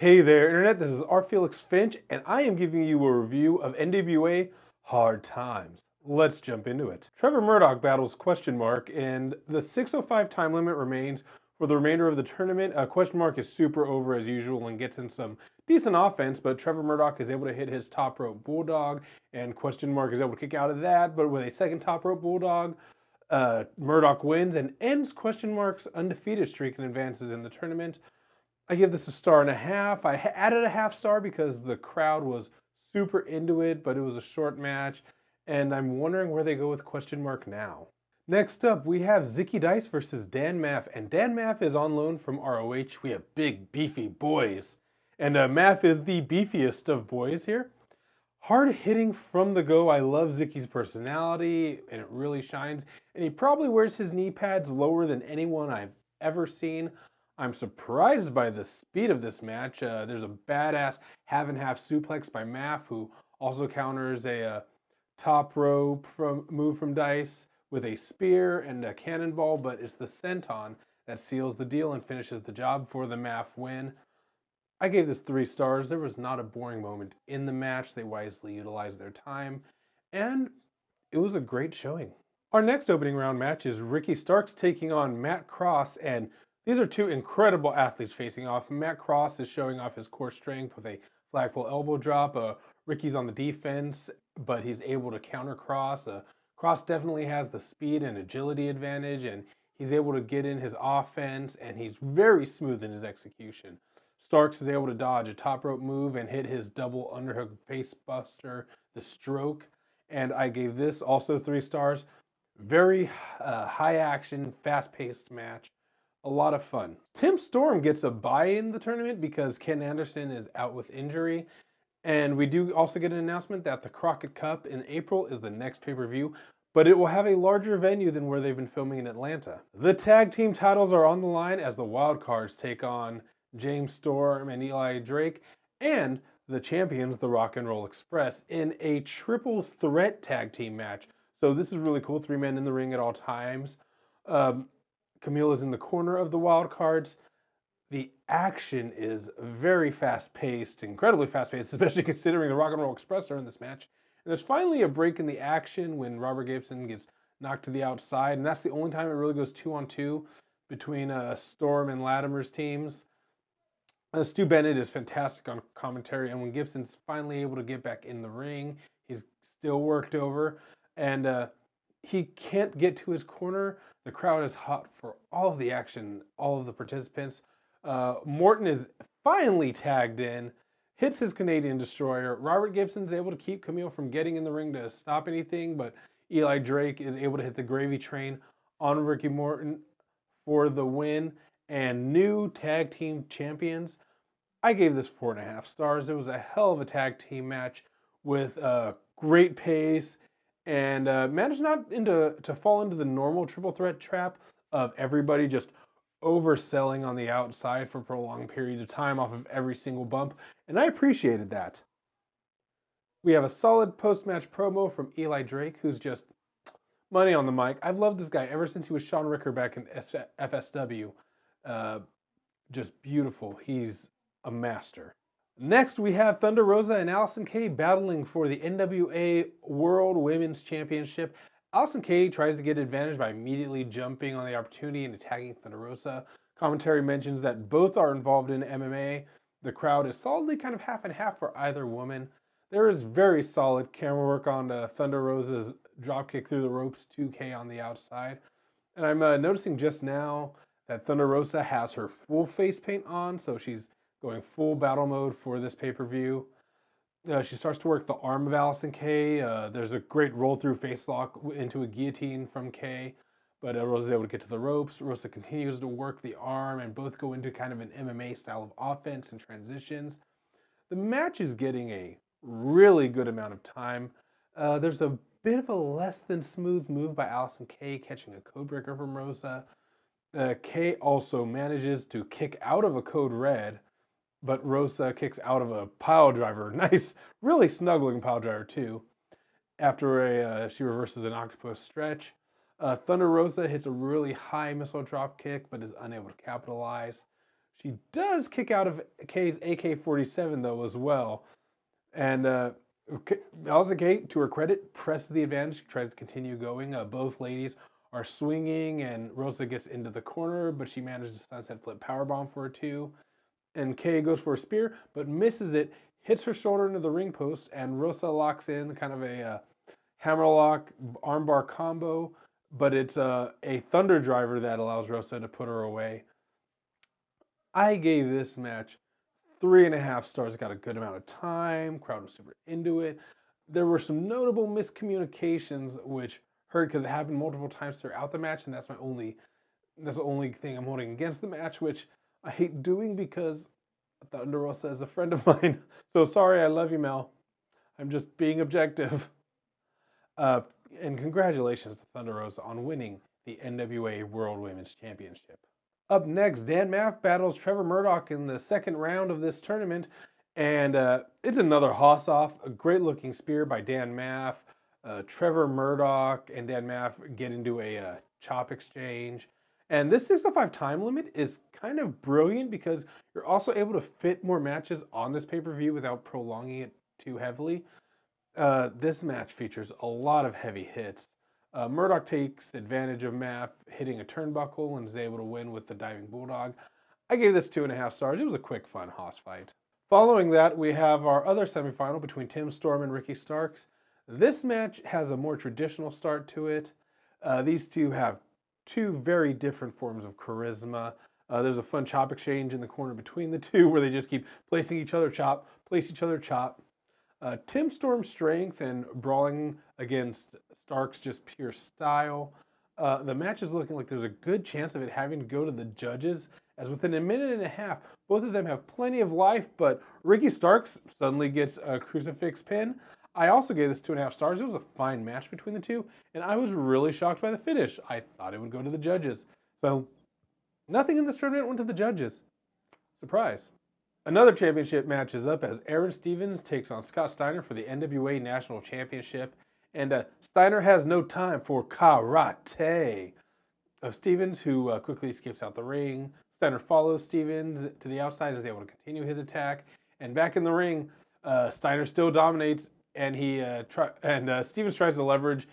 Hey there, Internet. This is our Felix Finch, and I am giving you a review of NWA Hard Times. Let's jump into it. Trevor Murdoch battles Question Mark, and the 6:05 time limit remains for the remainder of the tournament. Question Mark is super over as usual and gets in some decent offense, but Trevor Murdoch is able to hit his top rope bulldog, and Question Mark is able to kick out of that, but with a second top rope bulldog, Murdoch wins and ends Question Mark's undefeated streak and advances in the tournament. I give this a star and a half. I added a half star because the crowd was super into it, but it was a short match, and I'm wondering where they go with Question Mark now. Next up, we have Ziggy Dice versus Dan Maff, and Dan Maff is on loan from ROH. We have big, beefy boys, and Maff is the beefiest of boys here. Hard hitting from the go. I love Ziggy's personality, and it really shines, and he probably wears his knee pads lower than anyone I've ever seen. I'm surprised by the speed of this match. There's a badass half and half suplex by Maff, who also counters a top rope move from Dice with a spear and a cannonball, but it's the senton that seals the deal and finishes the job for the Maff win. I gave this 3 stars. There was not a boring moment in the match. They wisely utilized their time, and it was a great showing. Our next opening round match is Ricky Starks taking on Matt Cross, and these are two incredible athletes facing off. Matt Cross is showing off his core strength with a flagpole elbow drop. Ricky's on the defense, but he's able to counter Cross. Cross definitely has the speed and agility advantage, and he's able to get in his offense, and he's very smooth in his execution. Starks is able to dodge a top rope move and hit his double underhook face buster, the stroke, and I gave this also 3 stars. Very high action, fast paced match. A lot of fun. Tim Storm gets a bye in the tournament because Ken Anderson is out with injury. And we do also get an announcement that the Crockett Cup in April is the next pay-per-view, but it will have a larger venue than where they've been filming in Atlanta. The tag team titles are on the line as the Wild Cards take on James Storm and Eli Drake, and the champions, the Rock and Roll Express, in a triple threat tag team match. So this is really cool. 3 men in the ring at all times. Camille is in the corner of the wild cards. The action is very fast-paced, incredibly fast-paced, especially considering the Rock and Roll Express are in this match. And there's finally a break in the action when Robert Gibson gets knocked to the outside, and that's the only time it really goes 2-on-2 between Storm and Latimer's teams. Stu Bennett is fantastic on commentary, and when Gibson's finally able to get back in the ring, he's still worked over, and he can't get to his corner. The crowd is hot for all of the action, all of the participants. Morton is finally tagged in, hits his Canadian Destroyer. Robert Gibson's able to keep Camille from getting in the ring to stop anything, but Eli Drake is able to hit the gravy train on Ricky Morton for the win. And new tag team champions. I gave this 4.5 stars. It was a hell of a tag team match with great pace, and managed not to fall into the normal triple threat trap of everybody just overselling on the outside for prolonged periods of time off of every single bump, and I appreciated that. We have a solid post-match promo from Eli Drake, who's just money on the mic. I've loved this guy ever since he was Sean Ricker back in FSW. Just beautiful. He's a master. Next, we have Thunder Rosa and Alison Kay battling for the NWA World Women's Championship. Alison Kay tries to get advantage by immediately jumping on the opportunity and attacking Thunder Rosa. Commentary mentions that both are involved in MMA. The crowd is solidly kind of half and half for either woman. There is very solid camera work on Thunder Rosa's dropkick through the ropes, 2K on the outside. And I'm noticing just now that Thunder Rosa has her full face paint on, so she's going full battle mode for this pay-per-view. She starts to work the arm of Alison Kay. There's a great roll-through face lock into a guillotine from Kay, but Rosa's able to get to the ropes. Rosa continues to work the arm, and both go into kind of an MMA style of offense and transitions. The match is getting a really good amount of time. There's a bit of a less than smooth move by Alison Kay, catching a codebreaker from Rosa. Kay also manages to kick out of a code red, but Rosa kicks out of a pile driver. Nice, really snuggling pile driver too. After she reverses an octopus stretch. Thunder Rosa hits a really high missile drop kick, but is unable to capitalize. She does kick out of Kay's AK-47 though as well. And Alison Kay, to her credit, presses the advantage. She tries to continue going. Both ladies are swinging, and Rosa gets into the corner, but she manages to sunset flip powerbomb for a 2. And Kay goes for a spear, but misses it, hits her shoulder into the ring post, and Rosa locks in kind of a hammerlock armbar combo, but it's a thunder driver that allows Rosa to put her away. I gave this match 3.5 stars. Got a good amount of time. Crowd was super into it. There were some notable miscommunications, which hurt because it happened multiple times throughout the match, and that's the only thing I'm holding against the match, which I hate doing because Thunder Rosa is a friend of mine. So sorry, I love you, Mel. I'm just being objective. And congratulations to Thunder Rosa on winning the NWA World Women's Championship. Up next, Dan Maff battles Trevor Murdoch in the second round of this tournament, and it's another Hoss-off, a great-looking spear by Dan Maff. Trevor Murdoch and Dan Maff get into a chop exchange, and this 605 time limit is kind of brilliant because you're also able to fit more matches on this pay-per-view without prolonging it too heavily. This match features a lot of heavy hits. Murdoch takes advantage of Maff hitting a turnbuckle and is able to win with the diving bulldog. I gave this 2.5 stars. It was a quick, fun Hoss fight. Following that, we have our other semifinal between Tim Storm and Ricky Starks. This match has a more traditional start to it. These two have two very different forms of charisma. There's a fun chop exchange in the corner between the two where they just keep placing each other chop, place each other chop. Tim Storm's strength and brawling against Stark's just pure style. The match is looking like there's a good chance of it having to go to the judges, as within a minute and a half, both of them have plenty of life, but Ricky Starks suddenly gets a crucifix pin. I also gave this 2.5 stars. It was a fine match between the two, and I was really shocked by the finish. I thought it would go to the judges. So, nothing in this tournament went to the judges. Surprise. Another championship match is up as Aaron Stevens takes on Scott Steiner for the NWA National Championship. And Steiner has no time for karate. Stevens, who quickly skips out the ring. Steiner follows Stevens to the outside and is able to continue his attack. And back in the ring, Steiner still dominates, and Stevens tries to leverage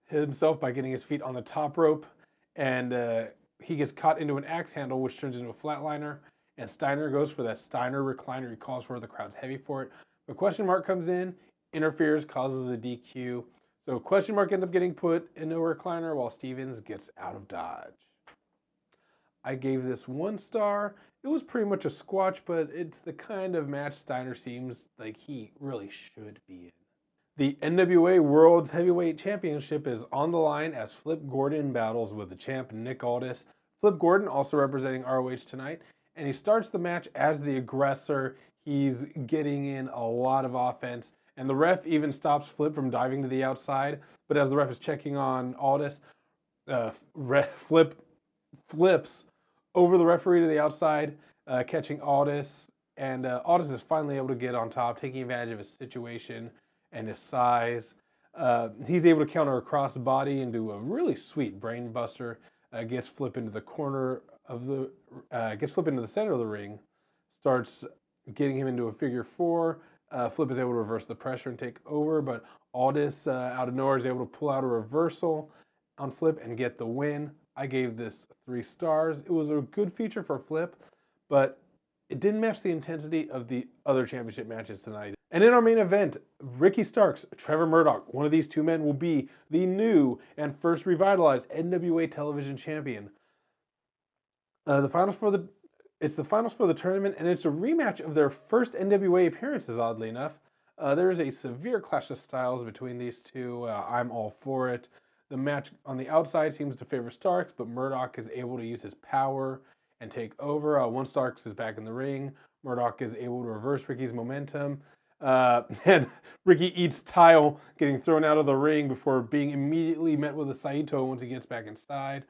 himself by getting his feet on the top rope. And he gets caught into an axe handle, which turns into a flatliner. And Steiner goes for that Steiner recliner. He calls for it. The crowd's heavy for it. But Question Mark comes in, interferes, causes a DQ. So Question Mark ends up getting put into a recliner while Stevens gets out of dodge. I gave this 1 star. It was pretty much a squash, but it's the kind of match Steiner seems like he really should be in. The NWA World's Heavyweight Championship is on the line as Flip Gordon battles with the champ Nick Aldis. Flip Gordon also representing ROH tonight. And he starts the match as the aggressor. He's getting in a lot of offense. And the ref even stops Flip from diving to the outside. But as the ref is checking on Aldis, Flip flips over the referee to the outside, catching Aldis. And Aldis is finally able to get on top, taking advantage of his situation and his size. He's able to counter a crossbody and do a really sweet brain buster. Gets Flip into the corner of the gets Flip into the center of the ring, starts getting him into a figure 4. Flip is able to reverse the pressure and take over, but Aldis out of nowhere is able to pull out a reversal on Flip and get the win. I gave this 3 stars. It was a good feature for Flip, but it didn't match the intensity of the other championship matches tonight. And in our main event, Ricky Starks, Trevor Murdoch, one of these two men will be the new and first revitalized NWA Television Champion. It's the finals for the tournament, and it's a rematch of their first NWA appearances, oddly enough. There is a severe clash of styles between these two. I'm all for it. The match on the outside seems to favor Starks, but Murdoch is able to use his power and take over. Once Starks is back in the ring, Murdoch is able to reverse Ricky's momentum. And Ricky eats tile, getting thrown out of the ring before being immediately met with a Saito once he gets back inside.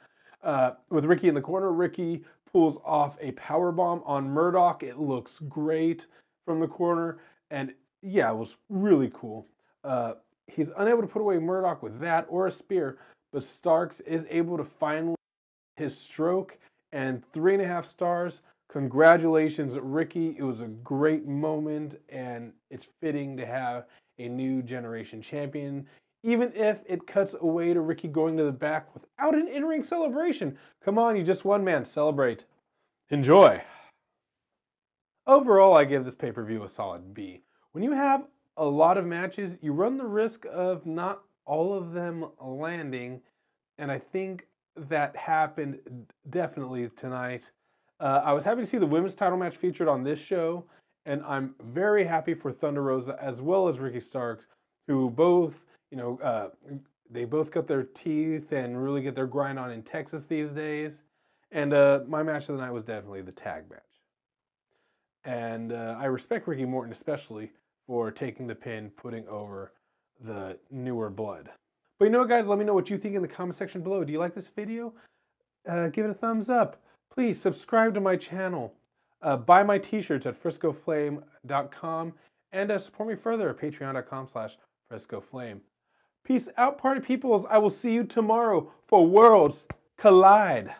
With Ricky in the corner, Ricky pulls off a powerbomb on Murdoch. It looks great from the corner, and yeah, it was really cool. He's unable to put away Murdoch with that or a spear, but Starks is able to finally his stroke, and 3.5 stars. Congratulations, Ricky. It was a great moment, and it's fitting to have a new generation champion, even if it cuts away to Ricky going to the back without an in-ring celebration. Come on, you just won, man. Celebrate. Enjoy. Overall, I give this pay-per-view a solid B. When you have a lot of matches, you run the risk of not all of them landing, and I think that happened definitely tonight. I was happy to see the women's title match featured on this show, and I'm very happy for Thunder Rosa as well as Ricky Starks, who both, they both got their teeth and really get their grind on in Texas these days. And my match of the night was definitely the tag match. And I respect Ricky Morton especially for taking the pin, putting over the newer blood. But you know what, guys? Let me know what you think in the comment section below. Do you like this video? Give it a thumbs up. Please subscribe to my channel. Buy my t-shirts at friscoflame.com and support me further at patreon.com/friscoflame. Peace out, party peoples. I will see you tomorrow for Worlds Collide.